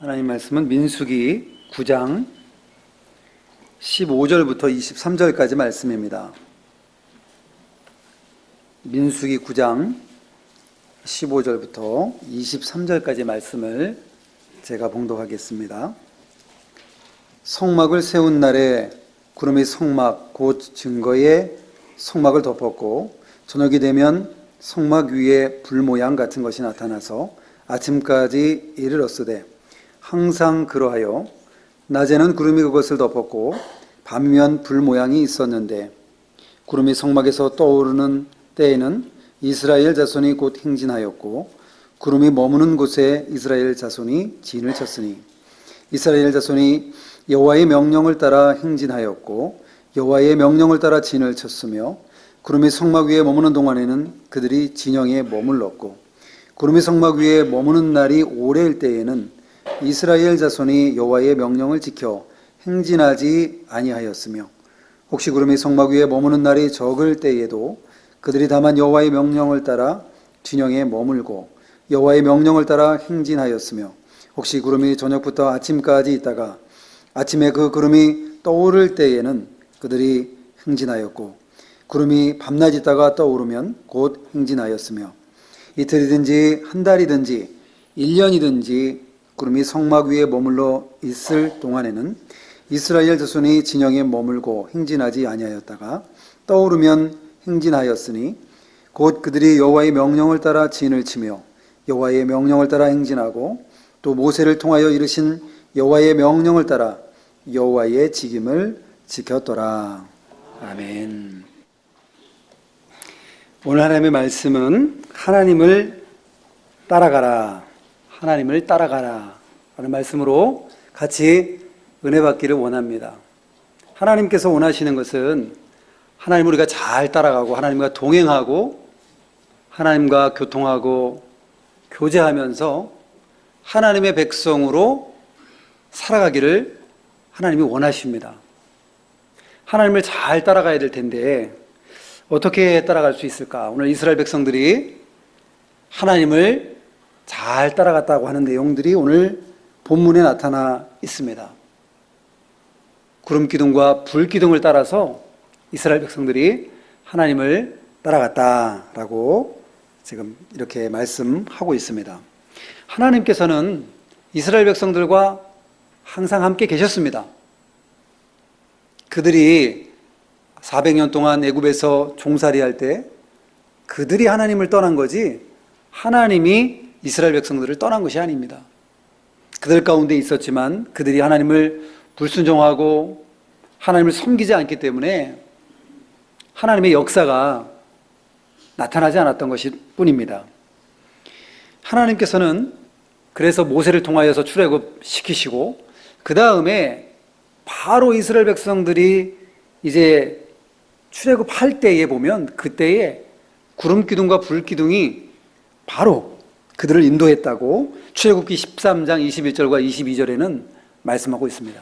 하나님 말씀은 민수기 9장 15절부터 23절까지 말씀입니다. 민수기 9장 15절부터 23절까지 말씀을 제가 봉독하겠습니다. 성막을 세운 날에 구름이 성막 곧 증거의 성막을 덮었고 저녁이 되면 성막 위에 불 모양 같은 것이 나타나서 아침까지 이르렀으되 항상 그러하여 낮에는 구름이 그것을 덮었고 밤이면 불 모양이 있었는데 구름이 성막에서 떠오르는 때에는 이스라엘 자손이 곧 행진하였고 구름이 머무는 곳에 이스라엘 자손이 진을 쳤으니 이스라엘 자손이 여호와의 명령을 따라 행진하였고 여호와의 명령을 따라 진을 쳤으며 구름이 성막 위에 머무는 동안에는 그들이 진영에 머물렀고 구름이 성막 위에 머무는 날이 오래일 때에는 이스라엘 자손이 여호와의 명령을 지켜 행진하지 아니하였으며 혹시 구름이 성막 위에 머무는 날이 적을 때에도 그들이 다만 여호와의 명령을 따라 진영에 머물고 여호와의 명령을 따라 행진하였으며 혹시 구름이 저녁부터 아침까지 있다가 아침에 그 구름이 떠오를 때에는 그들이 행진하였고 구름이 밤낮 있다가 떠오르면 곧 행진하였으며 이틀이든지 한 달이든지 1년이든지 구름이 성막 위에 머물러 있을 동안에는 이스라엘 자손이 진영에 머물고 행진하지 아니하였다가 떠오르면 행진하였으니 곧 그들이 여호와의 명령을 따라 진을 치며 여호와의 명령을 따라 행진하고 또 모세를 통하여 이르신 여호와의 명령을 따라 여호와의 직임을 지켰더라. 아멘. 오늘 하나님의 말씀은 하나님을 따라가라, 하나님을 따라가라 라는 말씀으로 같이 은혜 받기를 원합니다. 하나님께서 원하시는 것은 하나님을 우리가 잘 따라가고 하나님과 동행하고 하나님과 교통하고 교제하면서 하나님의 백성으로 살아가기를 하나님이 원하십니다. 하나님을 잘 따라가야 될 텐데 어떻게 따라갈 수 있을까? 오늘 이스라엘 백성들이 하나님을 잘 따라갔다고 하는 내용들이 오늘 본문에 나타나 있습니다. 구름 기둥과 불 기둥을 따라서 이스라엘 백성들이 하나님을 따라갔다라고 지금 이렇게 말씀하고 있습니다. 하나님께서는 이스라엘 백성들과 항상 함께 계셨습니다. 그들이 400년 동안 애굽에서 종살이할 때 그들이 하나님을 떠난 거지 하나님이 이스라엘 백성들을 떠난 것이 아닙니다. 그들 가운데 있었지만 그들이 하나님을 불순종하고 하나님을 섬기지 않기 때문에 하나님의 역사가 나타나지 않았던 것일 뿐입니다. 하나님께서는 그래서 모세를 통하여서 출애굽시키시고 그 다음에 바로 이스라엘 백성들이 이제 출애굽할 때에 보면 그때에 구름 기둥과 불 기둥이 바로 그들을 인도했다고 출애굽기 13장 21절과 22절에는 말씀하고 있습니다.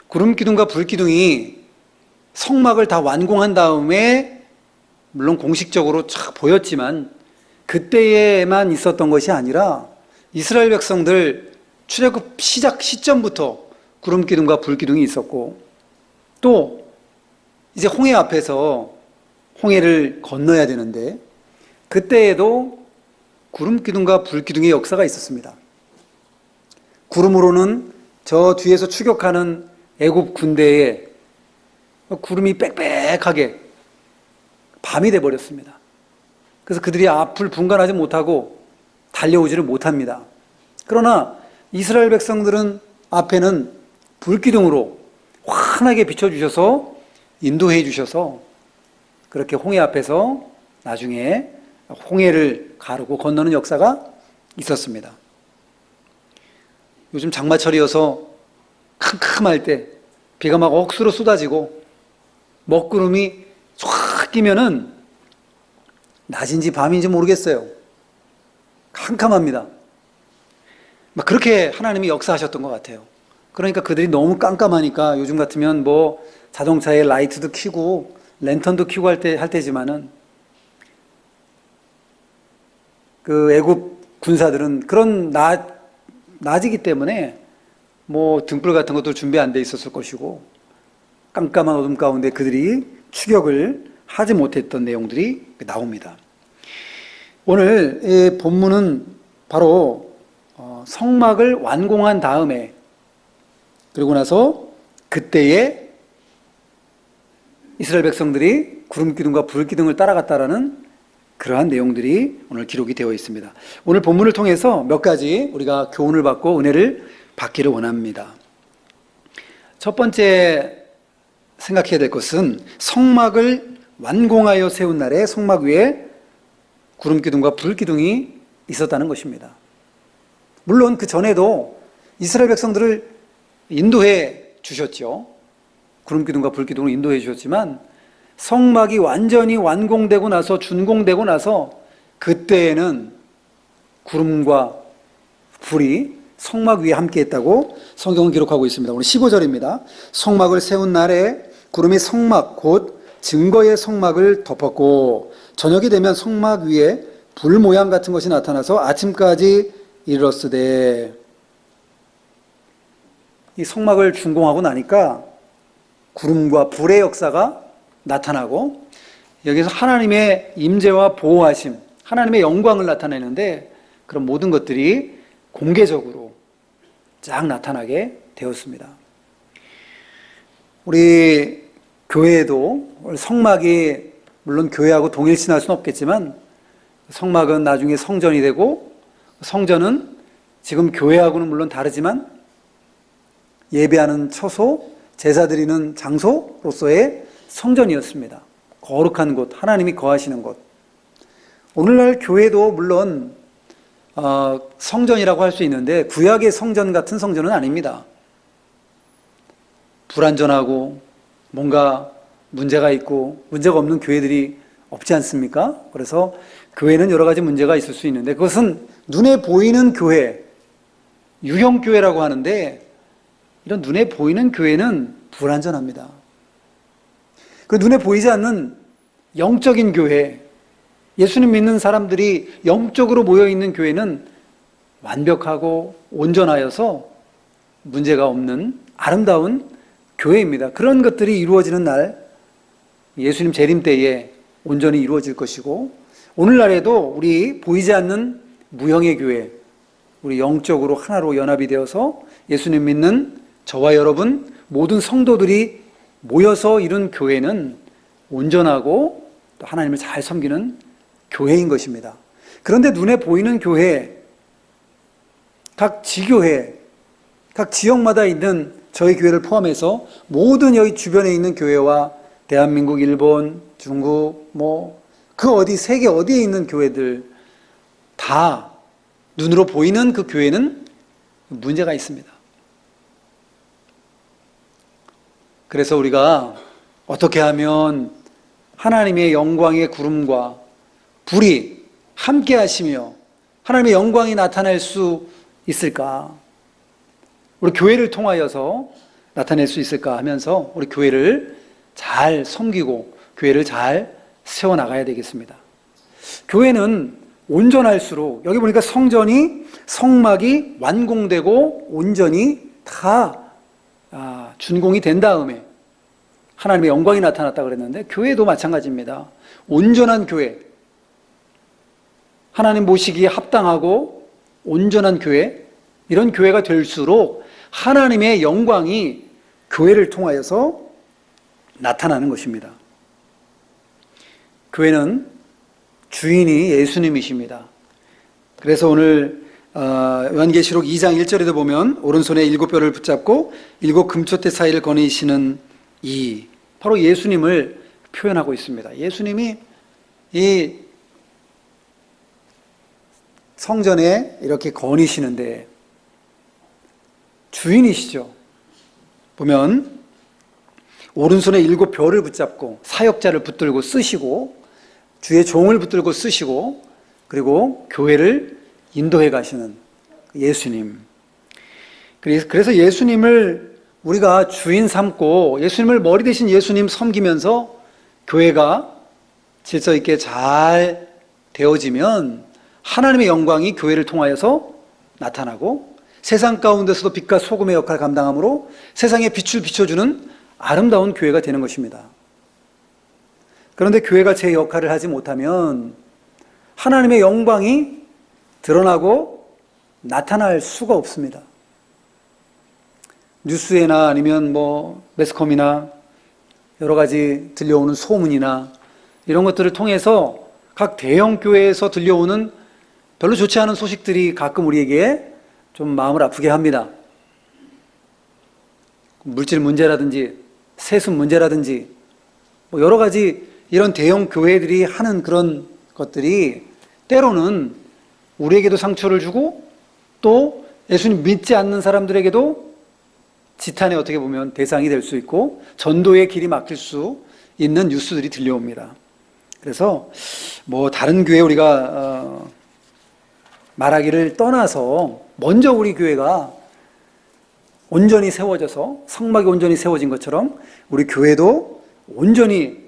구름 기둥과 불 기둥이 성막을 다 완공한 다음에 물론 공식적으로 쫙 보였지만 그때에만 있었던 것이 아니라 이스라엘 백성들 출애굽 시작 시점부터 구름 기둥과 불 기둥이 있었고 또 이제 홍해 앞에서 홍해를 건너야 되는데 그때에도 구름 기둥과 불 기둥의 역사가 있었습니다. 구름으로는 저 뒤에서 추격하는 애굽 군대에 구름이 빽빽하게 밤이 돼버렸습니다. 그래서 그들이 앞을 분간하지 못하고 달려오지를 못합니다. 그러나 이스라엘 백성들은 앞에는 불기둥으로 환하게 비춰주셔서 인도해 주셔서 그렇게 홍해 앞에서 나중에 홍해를 가르고 건너는 역사가 있었습니다. 요즘 장마철이어서 캄캄할 때 비가 막 억수로 쏟아지고 먹구름이 쫙 끼면은 낮인지 밤인지 모르겠어요. 캄캄합니다. 막 그렇게 하나님이 역사하셨던 것 같아요. 그러니까 그들이 너무 깜깜하니까 요즘 같으면 뭐 자동차에 라이트도 켜고 랜턴도 켜고 할 때지만은 그 애굽 군사들은 그런 낮 낮이기 때문에 뭐 등불 같은 것도 준비 안 돼 있었을 것이고 깜깜한 어둠 가운데 그들이 추격을 하지 못했던 내용들이 나옵니다. 오늘 이 본문은 바로 성막을 완공한 다음에 그리고 나서 그때에 이스라엘 백성들이 구름 기둥과 불 기둥을 따라갔다라는 그러한 내용들이 오늘 기록이 되어 있습니다. 오늘 본문을 통해서 몇 가지 우리가 교훈을 받고 은혜를 받기를 원합니다. 첫 번째 생각해야 될 것은 성막을 완공하여 세운 날에 성막 위에 구름 기둥과 불 기둥이 있었다는 것입니다. 물론 그 전에도 이스라엘 백성들을 인도해 주셨죠. 구름 기둥과 불 기둥을 인도해 주셨지만 성막이 완전히 완공되고 나서 준공되고 나서 그때에는 구름과 불이 성막 위에 함께 했다고 성경은 기록하고 있습니다. 오늘 15절입니다. 성막을 세운 날에 구름이 성막 곧 증거의 성막을 덮었고 저녁이 되면 성막 위에 불 모양 같은 것이 나타나서 아침까지 이르렀으되. 이 성막을 준공하고 나니까 구름과 불의 역사가 나타나고 여기서 하나님의 임재와 보호하심, 하나님의 영광을 나타내는데 그런 모든 것들이 공개적으로 쫙 나타나게 되었습니다. 우리 교회에도 성막이 물론 교회하고 동일신할 수는 없겠지만 성막은 나중에 성전이 되고 성전은 지금 교회하고는 물론 다르지만 예배하는 처소, 제사 드리는 장소로서의 성전이었습니다. 거룩한 곳, 하나님이 거하시는 곳. 오늘날 교회도 물론 성전이라고 할 수 있는데 구약의 성전 같은 성전은 아닙니다. 불완전하고 뭔가 문제가 있고 문제가 없는 교회들이 없지 않습니까? 그래서 교회는 여러 가지 문제가 있을 수 있는데 그것은 눈에 보이는 교회, 유형교회라고 하는데 이런 눈에 보이는 교회는 불완전합니다. 그 눈에 보이지 않는 영적인 교회, 예수님 믿는 사람들이 영적으로 모여있는 교회는 완벽하고 온전하여서 문제가 없는 아름다운 교회입니다. 그런 것들이 이루어지는 날 예수님 재림 때에 온전히 이루어질 것이고 오늘날에도 우리 보이지 않는 무형의 교회, 우리 영적으로 하나로 연합이 되어서 예수님 믿는 저와 여러분 모든 성도들이 모여서 이룬 교회는 온전하고 또 하나님을 잘 섬기는 교회인 것입니다. 그런데 눈에 보이는 교회, 각 지교회, 각 지역마다 있는 저희 교회를 포함해서 모든 여기 주변에 있는 교회와 대한민국, 일본, 중국, 그 어디 세계 어디에 있는 교회들 다 눈으로 보이는 그 교회는 문제가 있습니다. 그래서 우리가 어떻게 하면 하나님의 영광의 구름과 불이 함께 하시며 하나님의 영광이 나타날 수 있을까? 우리 교회를 통하여서 나타낼 수 있을까 하면서 우리 교회를 잘 섬기고 교회를 잘 세워나가야 되겠습니다. 교회는 온전할수록 여기 보니까 성막이 완공되고 온전히 다 준공이 된 다음에 하나님의 영광이 나타났다 그랬는데 교회도 마찬가지입니다. 온전한 교회, 하나님 모시기에 합당하고 온전한 교회, 이런 교회가 될수록 하나님의 영광이 교회를 통하여서 나타나는 것입니다. 교회는 주인이 예수님이십니다. 그래서 오늘 요한계시록 2장 1절에도 보면 오른손에 7뼈를 붙잡고 7 금초대 사이를 거니시는 이 바로 예수님을 표현하고 있습니다. 예수님이 이 성전에 이렇게 거니시는데 주인이시죠. 보면 오른손에 7벼를 붙잡고 사역자를 붙들고 쓰시고 주의 종을 붙들고 쓰시고 그리고 교회를 인도해 가시는 예수님. 그래서 예수님을 우리가 주인 삼고 예수님을 머리 대신 예수님 섬기면서 교회가 질서 있게 잘 되어지면 하나님의 영광이 교회를 통하여서 나타나고 세상 가운데서도 빛과 소금의 역할을 감당함으로 세상에 빛을 비춰주는 아름다운 교회가 되는 것입니다. 그런데 교회가 제 역할을 하지 못하면 하나님의 영광이 드러나고 나타날 수가 없습니다. 뉴스에나 아니면 매스컴이나 여러 가지 들려오는 소문이나 이런 것들을 통해서 각 대형 교회에서 들려오는 별로 좋지 않은 소식들이 가끔 우리에게 좀 마음을 아프게 합니다. 물질 문제라든지 세습 문제라든지 여러 가지 이런 대형 교회들이 하는 그런 것들이 때로는 우리에게도 상처를 주고 또 예수님 믿지 않는 사람들에게도 지탄의 어떻게 보면 대상이 될 수 있고 전도의 길이 막힐 수 있는 뉴스들이 들려옵니다. 그래서 다른 교회 우리가 말하기를 떠나서 먼저 우리 교회가 온전히 세워져서 성막이 온전히 세워진 것처럼 우리 교회도 온전히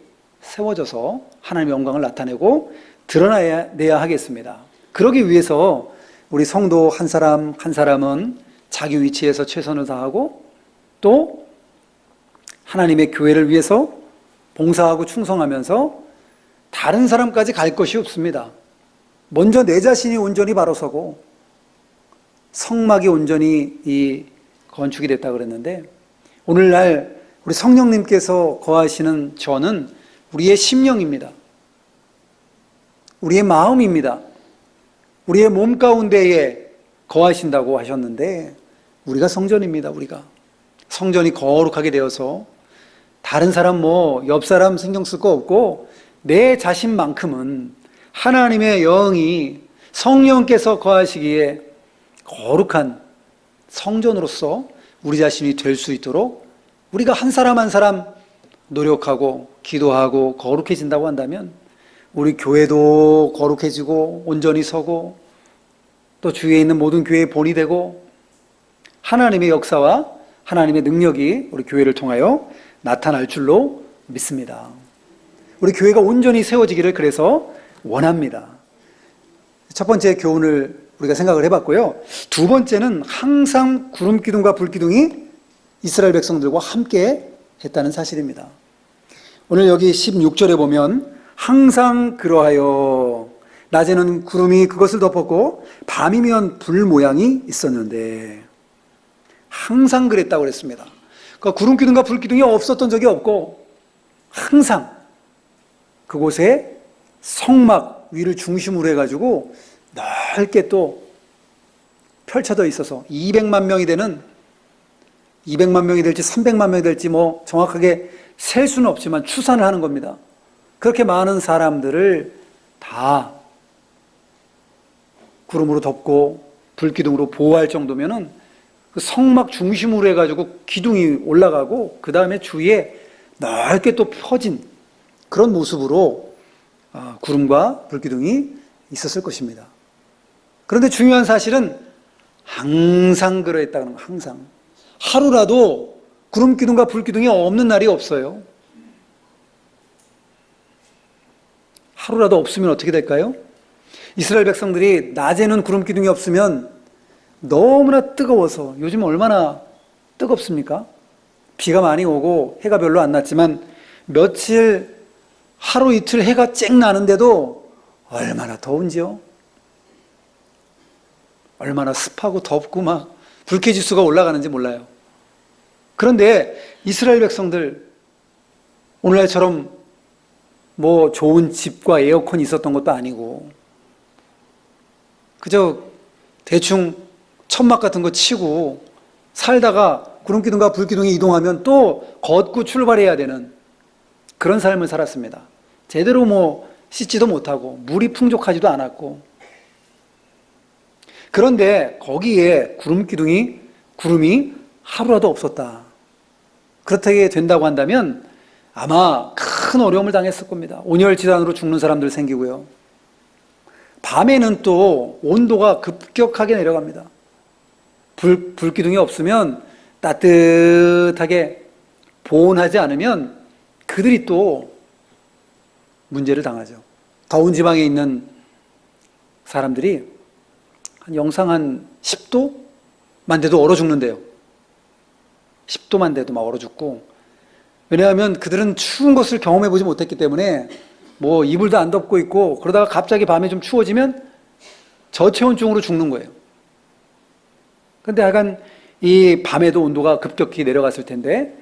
세워져서 하나님의 영광을 나타내고 드러내야 하겠습니다. 그러기 위해서 우리 성도 한 사람 한 사람은 자기 위치에서 최선을 다하고 또 하나님의 교회를 위해서 봉사하고 충성하면서 다른 사람까지 갈 것이 없습니다. 먼저 내 자신이 온전히 바로 서고 성막이 온전히 건축이 됐다고 그랬는데 오늘날 우리 성령님께서 거하시는 저는 우리의 심령입니다. 우리의 마음입니다. 우리의 몸 가운데에 거하신다고 하셨는데 우리가 성전입니다. 우리가 성전이 거룩하게 되어서 다른 사람 옆 사람 신경 쓸 거 없고 내 자신만큼은 하나님의 영이 성령께서 거하시기에 거룩한 성전으로서 우리 자신이 될 수 있도록 우리가 한 사람 한 사람 노력하고 기도하고 거룩해진다고 한다면 우리 교회도 거룩해지고 온전히 서고 또 주위에 있는 모든 교회의 본이 되고 하나님의 역사와 하나님의 능력이 우리 교회를 통하여 나타날 줄로 믿습니다. 우리 교회가 온전히 세워지기를 그래서 원합니다. 첫 번째 교훈을 우리가 생각을 해봤고요. 두 번째는 항상 구름 기둥과 불 기둥이 이스라엘 백성들과 함께 했다는 사실입니다. 오늘 여기 16절에 보면 항상 그러하여 낮에는 구름이 그것을 덮었고 밤이면 불 모양이 있었는데 항상 그랬다고 그랬습니다. 그러니까 구름 기둥과 불 기둥이 없었던 적이 없고 항상 그곳에 성막 위를 중심으로 해가지고 넓게 또 펼쳐져 있어서 200만 명이 될지 300만 명이 될지 정확하게 셀 수는 없지만 추산을 하는 겁니다. 그렇게 많은 사람들을 다 구름으로 덮고 불기둥으로 보호할 정도면은 그 성막 중심으로 해가지고 기둥이 올라가고 그 다음에 주위에 넓게 또 펴진 그런 모습으로 구름과 불기둥이 있었을 것입니다. 그런데 중요한 사실은 항상 그러했다는 거예요. 항상. 하루라도 구름 기둥과 불 기둥이 없는 날이 없어요. 하루라도 없으면 어떻게 될까요? 이스라엘 백성들이 낮에는 구름 기둥이 없으면 너무나 뜨거워서 요즘 얼마나 뜨겁습니까? 비가 많이 오고 해가 별로 안 났지만 며칠 하루 이틀 해가 쨍 나는데도 얼마나 더운지요? 얼마나 습하고 덥고 막 불쾌지수가 올라가는지 몰라요. 그런데 이스라엘 백성들 오늘날처럼 좋은 집과 에어컨이 있었던 것도 아니고 그저 대충 천막 같은 거 치고 살다가 구름기둥과 불기둥이 이동하면 또 걷고 출발해야 되는 그런 삶을 살았습니다. 제대로 씻지도 못하고 물이 풍족하지도 않았고 그런데 거기에 구름이 하루라도 없었다. 그렇게 된다고 한다면 아마 큰 어려움을 당했을 겁니다. 온열질환으로 죽는 사람들 생기고요. 밤에는 또 온도가 급격하게 내려갑니다. 불기둥이 없으면 따뜻하게 보온하지 않으면 그들이 또 문제를 당하죠. 더운 지방에 있는 사람들이 영상 한 10도? 돼도 얼어 죽는데요. 10도만 돼도 막 얼어 죽고. 왜냐하면 그들은 추운 것을 경험해 보지 못했기 때문에 뭐 이불도 안 덮고 있고, 그러다가 갑자기 밤에 좀 추워지면 저체온증으로 죽는 거예요. 근데 약간 이 밤에도 온도가 급격히 내려갔을 텐데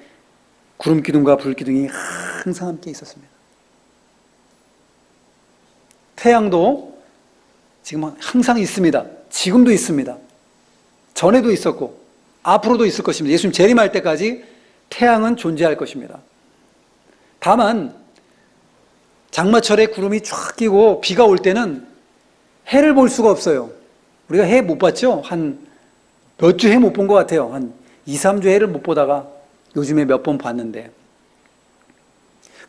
구름 기둥과 불 기둥이 항상 함께 있었습니다. 태양도 지금 항상 있습니다. 지금도 있습니다. 전에도 있었고 앞으로도 있을 것입니다. 예수님 재림할 때까지 태양은 존재할 것입니다. 다만 장마철에 구름이 쫙 끼고 비가 올 때는 해를 볼 수가 없어요. 우리가 해 못 봤죠? 한 몇 주 해 못 본 것 같아요. 한 2, 3주 해를 못 보다가 요즘에 몇 번 봤는데,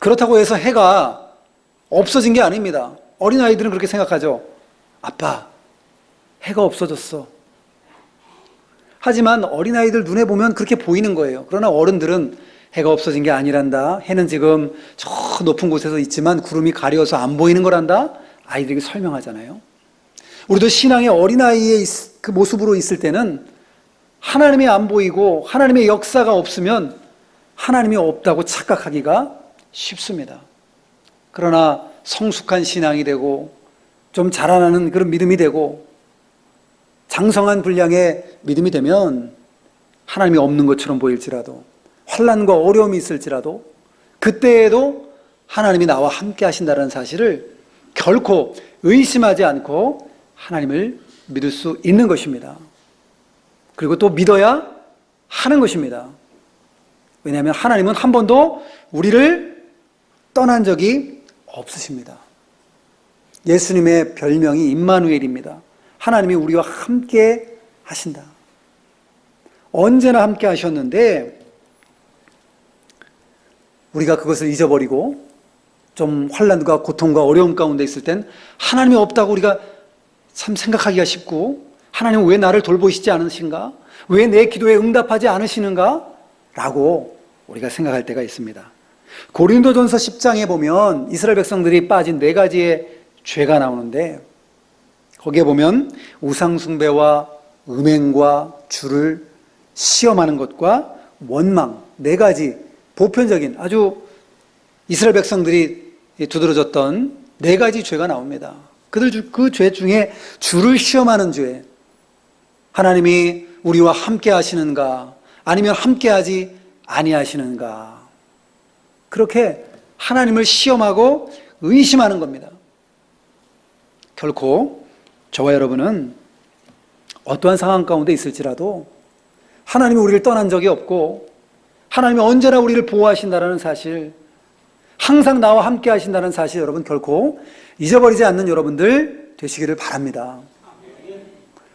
그렇다고 해서 해가 없어진 게 아닙니다. 어린아이들은 그렇게 생각하죠. 아빠, 해가 없어졌어. 하지만 어린아이들 눈에 보면 그렇게 보이는 거예요. 그러나 어른들은 해가 없어진 게 아니란다. 해는 지금 저 높은 곳에서 있지만 구름이 가려서 안 보이는 거란다. 아이들에게 설명하잖아요. 우리도 신앙의 어린아이의 그 모습으로 있을 때는 하나님이 안 보이고 하나님의 역사가 없으면 하나님이 없다고 착각하기가 쉽습니다. 그러나 성숙한 신앙이 되고 좀 자라나는 그런 믿음이 되고 장성한 분량의 믿음이 되면 하나님이 없는 것처럼 보일지라도, 환난과 어려움이 있을지라도 그때에도 하나님이 나와 함께 하신다는 사실을 결코 의심하지 않고 하나님을 믿을 수 있는 것입니다. 그리고 또 믿어야 하는 것입니다. 왜냐하면 하나님은 한 번도 우리를 떠난 적이 없으십니다. 예수님의 별명이 임마누엘입니다. 하나님이 우리와 함께 하신다. 언제나 함께 하셨는데 우리가 그것을 잊어버리고 좀 환난과 고통과 어려움 가운데 있을 땐 하나님이 없다고 우리가 참 생각하기가 쉽고, 하나님은 왜 나를 돌보시지 않으신가? 왜 내 기도에 응답하지 않으시는가? 라고 우리가 생각할 때가 있습니다. 고린도전서 10장에 보면 이스라엘 백성들이 빠진 4가지의 죄가 나오는데, 거기에 보면 우상숭배와 음행과 주를 시험하는 것과 원망, 4가지 보편적인 아주 이스라엘 백성들이 두드러졌던 4가지 죄가 나옵니다. 그들 그 죄 중에 주를 시험하는 죄, 하나님이 우리와 함께 하시는가 아니면 함께 하지 아니하시는가, 그렇게 하나님을 시험하고 의심하는 겁니다. 결코 저와 여러분은 어떠한 상황 가운데 있을지라도 하나님이 우리를 떠난 적이 없고 하나님이 언제나 우리를 보호하신다는 사실, 항상 나와 함께 하신다는 사실, 여러분 결코 잊어버리지 않는 여러분들 되시기를 바랍니다.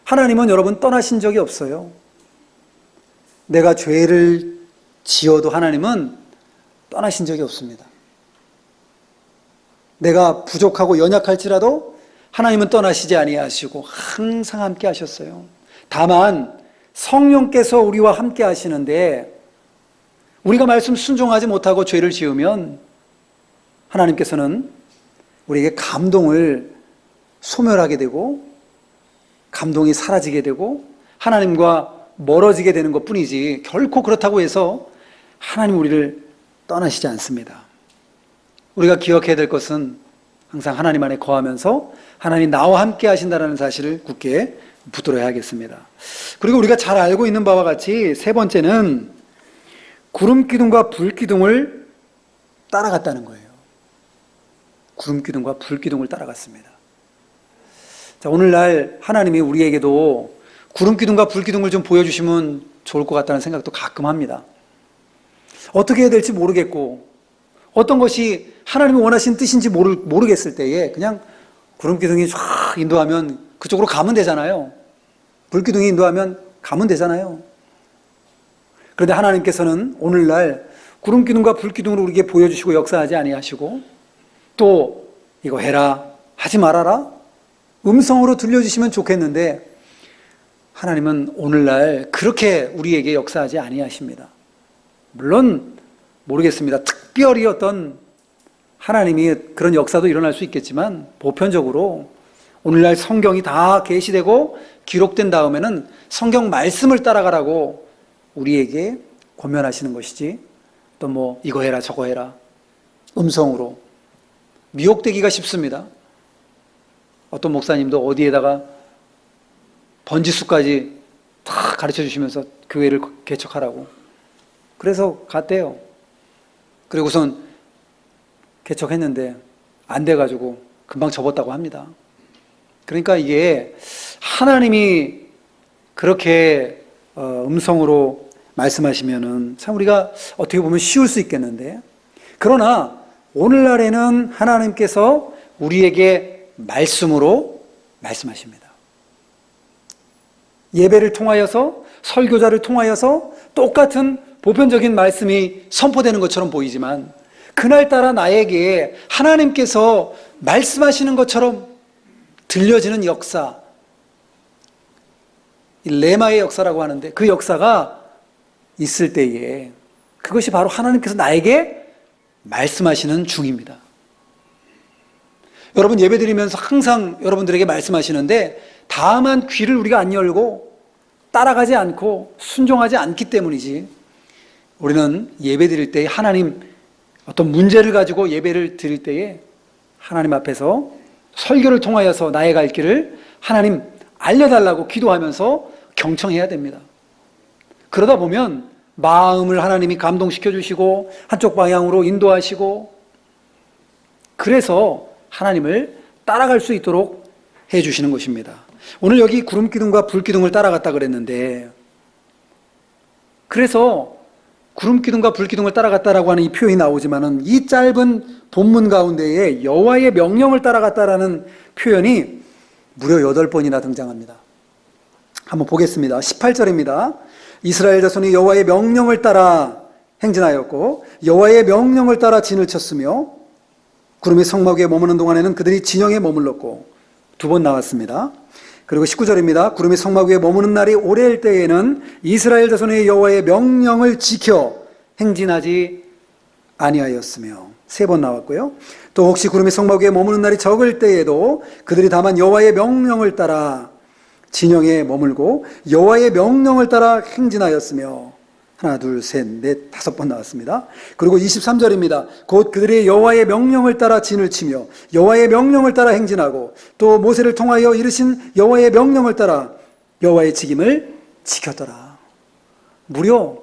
하나님은 여러분 떠나신 적이 없어요. 내가 죄를 지어도 하나님은 떠나신 적이 없습니다. 내가 부족하고 연약할지라도 하나님은 떠나시지 아니하시고 항상 함께 하셨어요. 다만 성령께서 우리와 함께 하시는데 우리가 말씀 순종하지 못하고 죄를 지으면 하나님께서는 우리에게 감동을 소멸하게 되고 감동이 사라지게 되고 하나님과 멀어지게 되는 것뿐이지, 결코 그렇다고 해서 하나님 우리를 떠나시지 않습니다. 우리가 기억해야 될 것은 항상 하나님 안에 거하면서 하나님 나와 함께 하신다는 사실을 굳게 붙들어야 하겠습니다. 그리고 우리가 잘 알고 있는 바와 같이 세 번째는 구름 기둥과 불 기둥을 따라갔다는 거예요. 구름 기둥과 불 기둥을 따라갔습니다. 자, 오늘날 하나님이 우리에게도 구름 기둥과 불 기둥을 좀 보여주시면 좋을 것 같다는 생각도 가끔 합니다. 어떻게 해야 될지 모르겠고 어떤 것이 하나님이 원하신 뜻인지 모르겠을 때에 그냥 구름 기둥이 쫙 인도하면 그쪽으로 가면 되잖아요. 불 기둥이 인도하면 가면 되잖아요. 그런데 하나님께서는 오늘날 구름 기둥과 불 기둥으로 우리에게 보여주시고 역사하지 아니하시고 또 이거 해라 하지 말아라 음성으로 들려주시면 좋겠는데 하나님은 오늘날 그렇게 우리에게 역사하지 아니하십니다. 물론 모르겠습니다. 특별히 어떤 하나님이 그런 역사도 일어날 수 있겠지만 보편적으로 오늘날 성경이 다 계시되고 기록된 다음에는 성경 말씀을 따라가라고 우리에게 권면하시는 것이지, 또 뭐 이거 해라 저거 해라 음성으로 미혹되기가 쉽습니다. 어떤 목사님도 어디에다가 번지수까지 다 가르쳐 주시면서 교회를 개척하라고 그래서 갔대요. 그리고선 개척했는데 안 돼가지고 금방 접었다고 합니다. 그러니까 이게 하나님이 그렇게 음성으로 말씀하시면은 참 우리가 어떻게 보면 쉬울 수 있겠는데, 그러나 오늘날에는 하나님께서 우리에게 말씀으로 말씀하십니다. 예배를 통하여서, 설교자를 통하여서 똑같은 보편적인 말씀이 선포되는 것처럼 보이지만 그날따라 나에게 하나님께서 말씀하시는 것처럼 들려지는 역사, 이 레마의 역사라고 하는데 그 역사가 있을 때에 그것이 바로 하나님께서 나에게 말씀하시는 중입니다. 여러분 예배드리면서 항상 여러분들에게 말씀하시는데 다만 귀를 우리가 안 열고 따라가지 않고 순종하지 않기 때문이지, 우리는 예배드릴 때 하나님 어떤 문제를 가지고 예배를 드릴 때에 하나님 앞에서 설교를 통하여서 나의 갈 길을 하나님 알려달라고 기도하면서 경청해야 됩니다. 그러다 보면 마음을 하나님이 감동시켜 주시고 한쪽 방향으로 인도하시고, 그래서 하나님을 따라갈 수 있도록 해 주시는 것입니다. 오늘 여기 구름기둥과 불기둥을 따라갔다 그랬는데, 그래서 구름기둥과 불기둥을 따라갔다라고 하는 이 표현이 나오지만은 이 짧은 본문 가운데에 여호와의 명령을 따라갔다라는 표현이 무려 8번이나 등장합니다. 한번 보겠습니다. 18절입니다. 이스라엘 자손이 여호와의 명령을 따라 행진하였고 여호와의 명령을 따라 진을 쳤으며 구름이 성막 위에 머무는 동안에는 그들이 진영에 머물렀고, 2번 나왔습니다. 그리고 19절입니다. 구름이 성막 위에 머무는 날이 오래일 때에는 이스라엘 자손의 여호와의 명령을 지켜 행진하지 아니하였으며, 3번 나왔고요. 또 혹시 구름이 성막 위에 머무는 날이 적을 때에도 그들이 다만 여호와의 명령을 따라 진영에 머물고 여호와의 명령을 따라 행진하였으며, 하나 둘 셋 넷 5번 나왔습니다. 그리고 23절입니다. 곧 그들이 여호와의 명령을 따라 진을 치며 여호와의 명령을 따라 행진하고 또 모세를 통하여 이르신 여호와의 명령을 따라 여호와의 직임을 지켰더라. 무려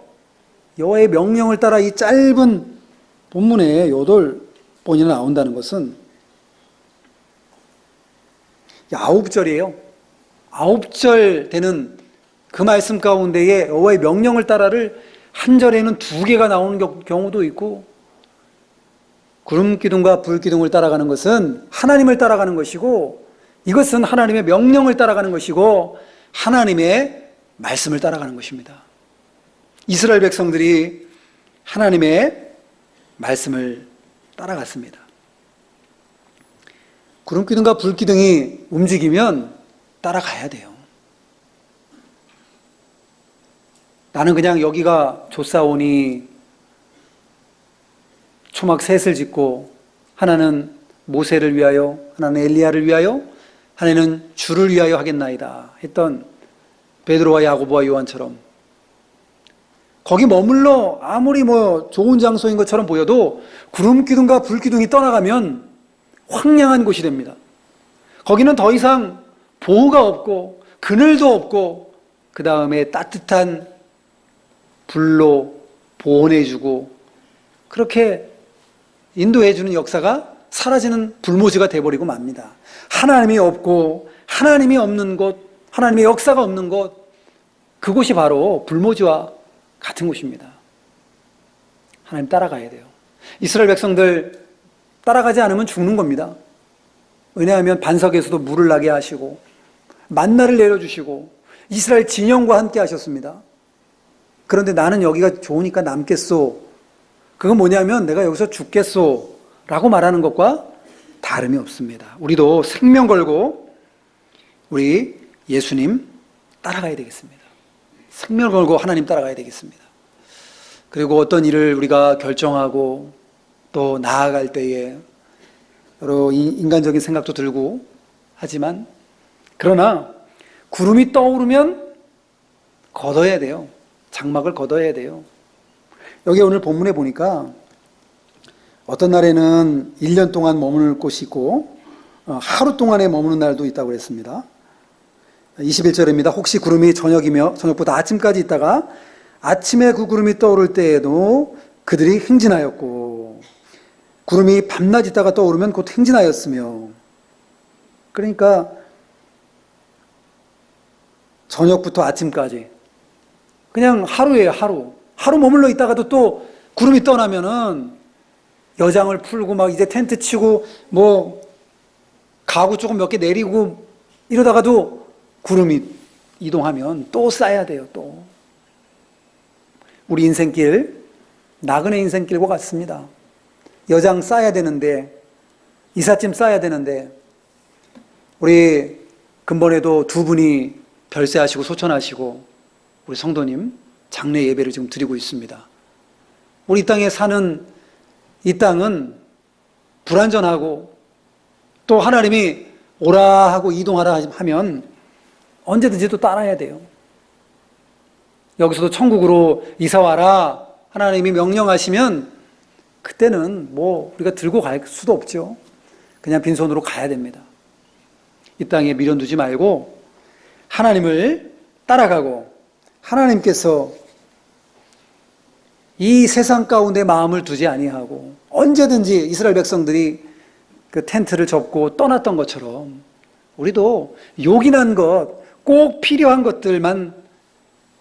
여호와의 명령을 따라 이 짧은 본문에 8번이나 나온다는 것은 9절이에요. 9절 되는 그 말씀 가운데에 여호와의 명령을 따라를 한 절에는 2개가 나오는 경우도 있고, 구름기둥과 불기둥을 따라가는 것은 하나님을 따라가는 것이고, 이것은 하나님의 명령을 따라가는 것이고 하나님의 말씀을 따라가는 것입니다. 이스라엘 백성들이 하나님의 말씀을 따라갔습니다. 구름기둥과 불기둥이 움직이면 따라가야 돼요. 나는 그냥 여기가 조사오니 초막 셋을 짓고 하나는 모세를 위하여, 하나는 엘리야를 위하여, 하나는 주를 위하여 하겠나이다 했던 베드로와 야고보와 요한처럼 거기 머물러 아무리 좋은 장소인 것처럼 보여도 구름기둥과 불기둥이 떠나가면 황량한 곳이 됩니다. 거기는 더 이상 보호가 없고 그늘도 없고 그 다음에 따뜻한 불로 보온해주고 그렇게 인도해주는 역사가 사라지는 불모지가 돼버리고 맙니다. 하나님이 없고 하나님이 없는 곳, 하나님의 역사가 없는 곳, 그곳이 바로 불모지와 같은 곳입니다. 하나님 따라가야 돼요. 이스라엘 백성들 따라가지 않으면 죽는 겁니다. 왜냐하면 반석에서도 물을 나게 하시고 만나를 내려주시고 이스라엘 진영과 함께 하셨습니다. 그런데 나는 여기가 좋으니까 남겠소, 그건 뭐냐면 내가 여기서 죽겠소 라고 말하는 것과 다름이 없습니다. 우리도 생명 걸고 우리 예수님 따라가야 되겠습니다. 생명 걸고 하나님 따라가야 되겠습니다. 그리고 어떤 일을 우리가 결정하고 또 나아갈 때에 여러 인간적인 생각도 들고 하지만 그러나 구름이 떠오르면 걷어야 돼요. 장막을 걷어야 돼요. 여기 오늘 본문에 보니까 어떤 날에는 1년 동안 머무는 곳이 있고 하루 동안에 머무는 날도 있다고 그랬습니다. 21절입니다. 혹시 구름이 저녁보다 아침까지 있다가 아침에 그 구름이 떠오를 때에도 그들이 행진하였고 구름이 밤낮 있다가 떠오르면 곧 행진하였으며, 그러니까 저녁부터 아침까지 그냥 하루예요. 하루 머물러 있다가도 또 구름이 떠나면은 여장을 풀고 막 이제 텐트 치고 뭐 가구 조금 몇 개 내리고 이러다가도 구름이 이동하면 또 쌓여야 돼요. 또 우리 인생길, 나그네 인생길과 같습니다. 여장 쌓아야 되는데, 이삿짐 쌓아야 되는데, 우리 근본에도 두 분이 별세하시고 소천하시고 우리 성도님 장례 예배를 지금 드리고 있습니다. 우리 이 땅에 사는 이 땅은 불완전하고 또 하나님이 오라 하고 이동하라 하면 언제든지 또 따라야 돼요. 여기서도 천국으로 이사와라 하나님이 명령하시면 그때는 뭐 우리가 들고 갈 수도 없죠. 그냥 빈손으로 가야 됩니다. 이 땅에 미련 두지 말고 하나님을 따라가고, 하나님께서 이 세상 가운데 마음을 두지 아니하고 언제든지 이스라엘 백성들이 그 텐트를 접고 떠났던 것처럼 우리도 요긴한 것, 꼭 필요한 것들만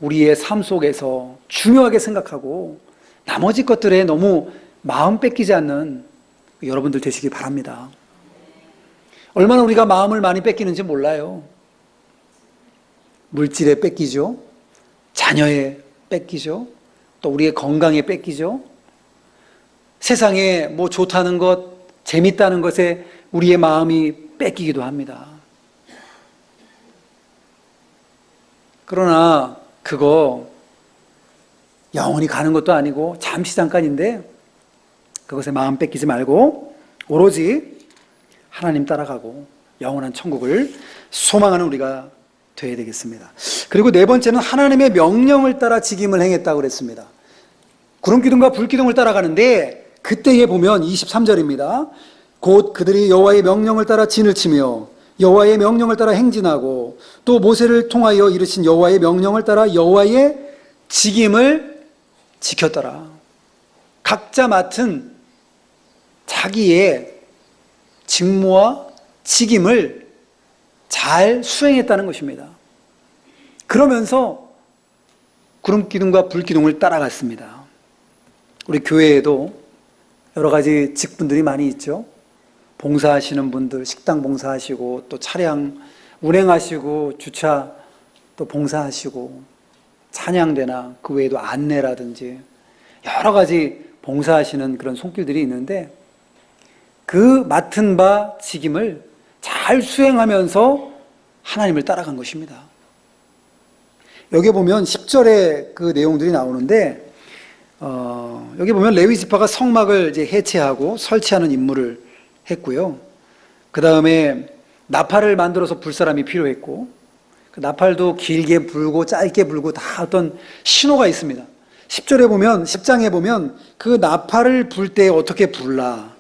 우리의 삶 속에서 중요하게 생각하고 나머지 것들에 너무 마음 뺏기지 않는 여러분들 되시기 바랍니다. 얼마나 우리가 마음을 많이 뺏기는지 몰라요. 물질에 뺏기죠. 자녀에 뺏기죠. 또 우리의 건강에 뺏기죠. 세상에 뭐 좋다는 것, 재밌다는 것에 우리의 마음이 뺏기기도 합니다. 그러나 그거 영원히 가는 것도 아니고 잠시 잠깐인데 그것에 마음 뺏기지 말고 오로지 하나님 따라가고 영원한 천국을 소망하는 우리가 되어야 되겠습니다. 그리고 네 번째는 하나님의 명령을 따라 직임을 행했다고 그랬습니다. 구름기둥과 불기둥을 따라가는데 그때에 보면 23절입니다. 곧 그들이 여호와의 명령을 따라 진을 치며 여호와의 명령을 따라 행진하고 또 모세를 통하여 이르신 여호와의 명령을 따라 여호와의 직임을 지켰더라. 각자 맡은 자기의 직무와 직임을 잘 수행했다는 것입니다. 그러면서 구름기둥과 불기둥을 따라갔습니다. 우리 교회에도 여러 가지 직분들이 많이 있죠. 봉사하시는 분들, 식당 봉사하시고 또 차량 운행하시고 주차 또 봉사하시고 찬양대나 그 외에도 안내라든지 여러 가지 봉사하시는 그런 손길들이 있는데 그 맡은 바 직임을 잘 수행하면서 하나님을 따라간 것입니다. 여기 보면 10절에 그 내용들이 나오는데 여기 보면 레위 지파가 성막을 이제 해체하고 설치하는 임무를 했고요. 그 다음에 나팔을 만들어서 불 사람이 필요했고 그 나팔도 길게 불고 짧게 불고 다 어떤 신호가 있습니다. 10절에 보면 10장에 보면 그 나팔을 불 때 어떻게 불라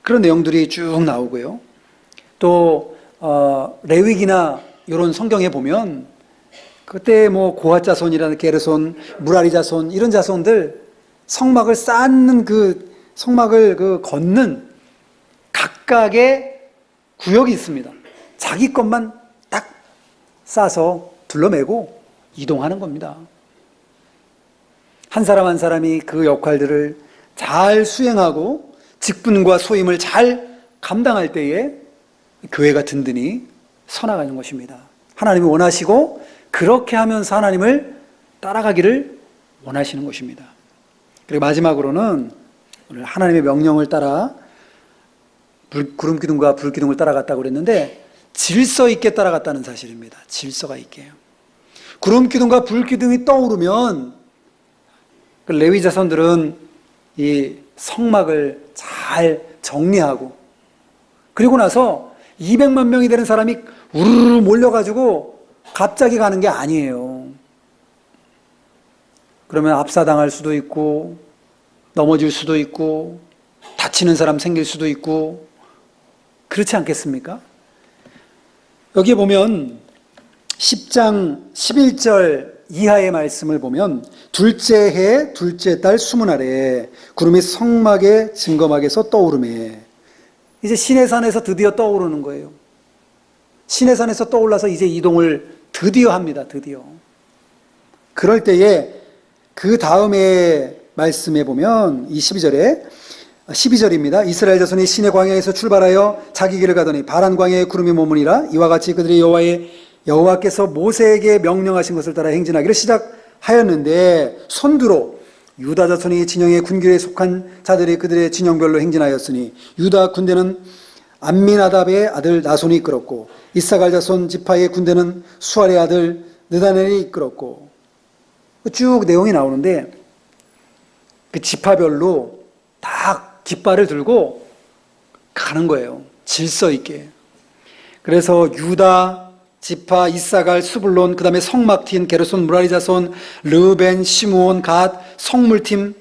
그런 내용들이 쭉 나오고요. 또 레위기나 이런 성경에 보면 그때 뭐 고핫 자손이라는 게르손, 무라리 자손 이런 자손들 성막을 쌓는 그 성막을 그 걷는 각각의 구역이 있습니다. 자기 것만 딱 싸서 둘러매고 이동하는 겁니다. 한 사람 한 사람이 그 역할들을 잘 수행하고 직분과 소임을 잘 감당할 때에 교회가 든든히 서나가는 것입니다. 하나님이 원하시고 그렇게 하면서 하나님을 따라가기를 원하시는 것입니다. 그리고 마지막으로는 오늘 하나님의 명령을 따라 구름기둥과 불기둥을 따라갔다고 그랬는데 질서 있게 따라갔다는 사실입니다. 질서가 있게. 구름기둥과 불기둥이 떠오르면 그 레위 자손들은 이 성막을 잘 정리하고 그리고 나서 200만 명이 되는 사람이 우르르 몰려가지고 갑자기 가는 게 아니에요. 그러면 압사당할 수도 있고 넘어질 수도 있고 다치는 사람 생길 수도 있고 그렇지 않겠습니까? 여기 보면 10장 11절 이하의 말씀을 보면 둘째 해 둘째 달 20날에 구름이 성막의 증거막에서 떠오르매, 이제 시내산에서 드디어 떠오르는 거예요. 시내산에서 떠올라서 이제 이동을 드디어 합니다. 드디어. 그럴 때에 그 다음에 말씀에 보면 이 12절입니다. 이스라엘 자손이 시내 광야에서 출발하여 자기 길을 가더니 바란 광야에 구름이 머무니라. 이와 같이 그들이 여호와께서 모세에게 명령하신 것을 따라 행진하기를 시작하였는데, 선두로 유다 자손이 진영의 군길에 속한 자들이 그들의 진영별로 행진하였으니 유다 군대는 암미나답의 아들 나손이 이끌었고 이사갈 자손 지파의 군대는 수알의 아들 느다넬이 이끌었고, 쭉 내용이 나오는데 그 지파별로 다 깃발을 들고 가는 거예요. 질서 있게. 그래서 유다 지파, 이사갈, 스불론, 그 다음에 성막팀, 게르손, 무라리 자손, 르벤, 시므온, 갓, 성물팀,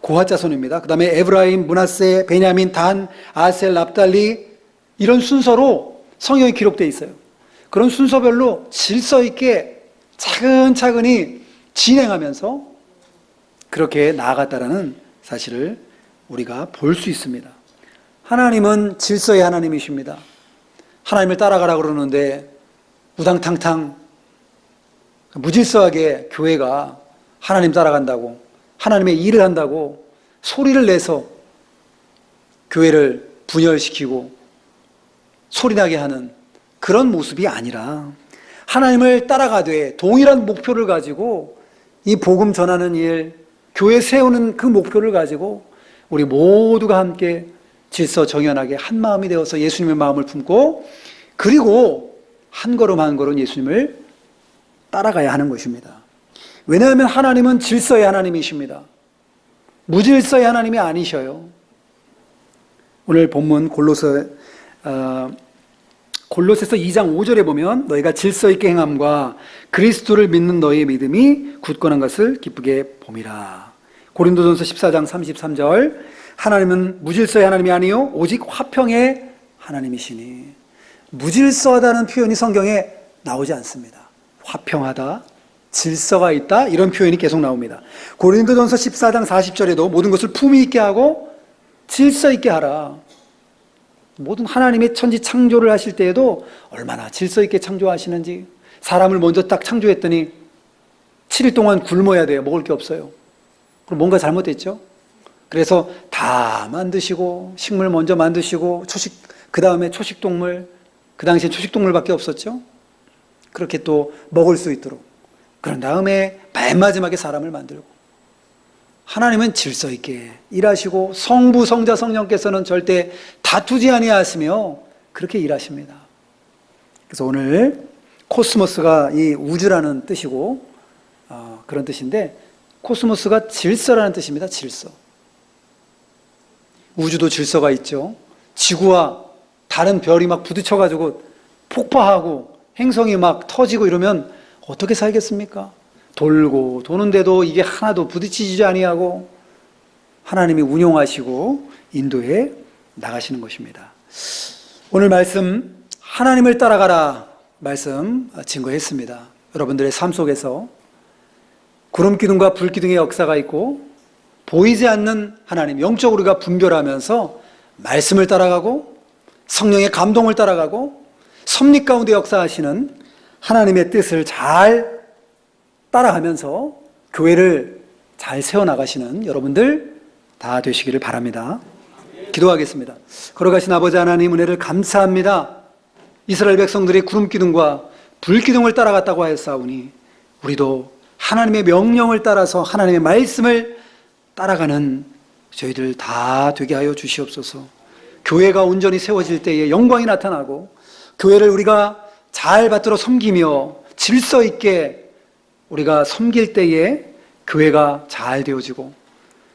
고핫 자손입니다. 그 다음에 에브라임, 므낫세, 베냐민, 단, 아셀, 납달리, 이런 순서로 성경이 기록되어 있어요. 그런 순서별로 질서 있게 차근차근히 진행하면서 그렇게 나아갔다라는 사실을 우리가 볼 수 있습니다. 하나님은 질서의 하나님이십니다. 하나님을 따라가라 그러는데 우당탕탕 무질서하게 교회가 하나님 따라간다고, 하나님의 일을 한다고 소리를 내서 교회를 분열시키고 소리나게 하는 그런 모습이 아니라, 하나님을 따라가되 동일한 목표를 가지고 이 복음 전하는 일, 교회 세우는 그 목표를 가지고 우리 모두가 함께 질서 정연하게 한 마음이 되어서 예수님의 마음을 품고, 그리고 한 걸음 한 걸음 예수님을 따라가야 하는 것입니다. 왜냐하면 하나님은 질서의 하나님이십니다. 무질서의 하나님이 아니셔요. 오늘 본문 골로새서 2장 5절에 보면 너희가 질서 있게 행함과 그리스도를 믿는 너희의 믿음이 굳건한 것을 기쁘게 봄이라. 고린도전서 14장 33절 하나님은 무질서의 하나님이 아니요 오직 화평의 하나님이시니. 무질서하다는 표현이 성경에 나오지 않습니다. 화평하다, 질서가 있다, 이런 표현이 계속 나옵니다. 고린도전서 14장 40절에도 모든 것을 품위 있게 하고 질서 있게 하라. 모든 하나님의 천지 창조를 하실 때에도 얼마나 질서 있게 창조하시는지, 사람을 먼저 딱 창조했더니 7일 동안 굶어야 돼요. 먹을 게 없어요. 그럼 뭔가 잘못됐죠? 그래서 다 만드시고 식물 먼저 만드시고 그 다음에 초식동물, 그 당시에 초식동물밖에 없었죠. 그렇게 또 먹을 수 있도록, 그런 다음에 맨 마지막에 사람을 만들고. 하나님은 질서 있게 일하시고 성부, 성자, 성령께서는 절대 다투지 아니하시며 그렇게 일하십니다. 그래서 오늘 코스모스가 이 우주라는 뜻이고 그런 뜻인데, 코스모스가 질서라는 뜻입니다. 질서. 우주도 질서가 있죠. 지구와 다른 별이 막 부딪혀가지고 폭파하고 행성이 막 터지고 이러면 어떻게 살겠습니까? 돌고 도는데도 이게 하나도 부딪히지 아니하고 하나님이 운용하시고 인도해 나가시는 것입니다. 오늘 말씀 하나님을 따라가라 말씀 증거했습니다. 여러분들의 삶 속에서 구름 기둥과 불 기둥의 역사가 있고 보이지 않는 하나님, 영적으로 우리가 분별하면서 말씀을 따라가고 성령의 감동을 따라가고 섭리 가운데 역사하시는 하나님의 뜻을 잘 따라가면서 교회를 잘 세워나가시는 여러분들 다 되시기를 바랍니다. 기도하겠습니다. 걸어가신 아버지 하나님 은혜를 감사합니다. 이스라엘 백성들이 구름 기둥과 불 기둥을 따라갔다고 하였사오니 우리도 하나님의 명령을 따라서 하나님의 말씀을 따라가는 저희들 다 되게 하여 주시옵소서. 교회가 온전히 세워질 때에 영광이 나타나고 교회를 우리가 잘 받들어 섬기며 질서 있게 우리가 섬길 때에 교회가 잘 되어지고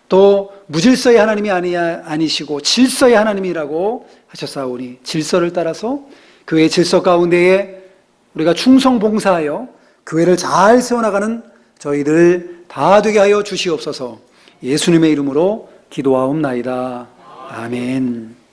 또 무질서의 하나님이 아니시고 질서의 하나님이라고 하셨사오니 질서를 따라서 교회의 질서 가운데에 우리가 충성봉사하여 교회를 잘 세워나가는 저희들 다 되게 하여 주시옵소서. 예수님의 이름으로 기도하옵나이다. 아멘.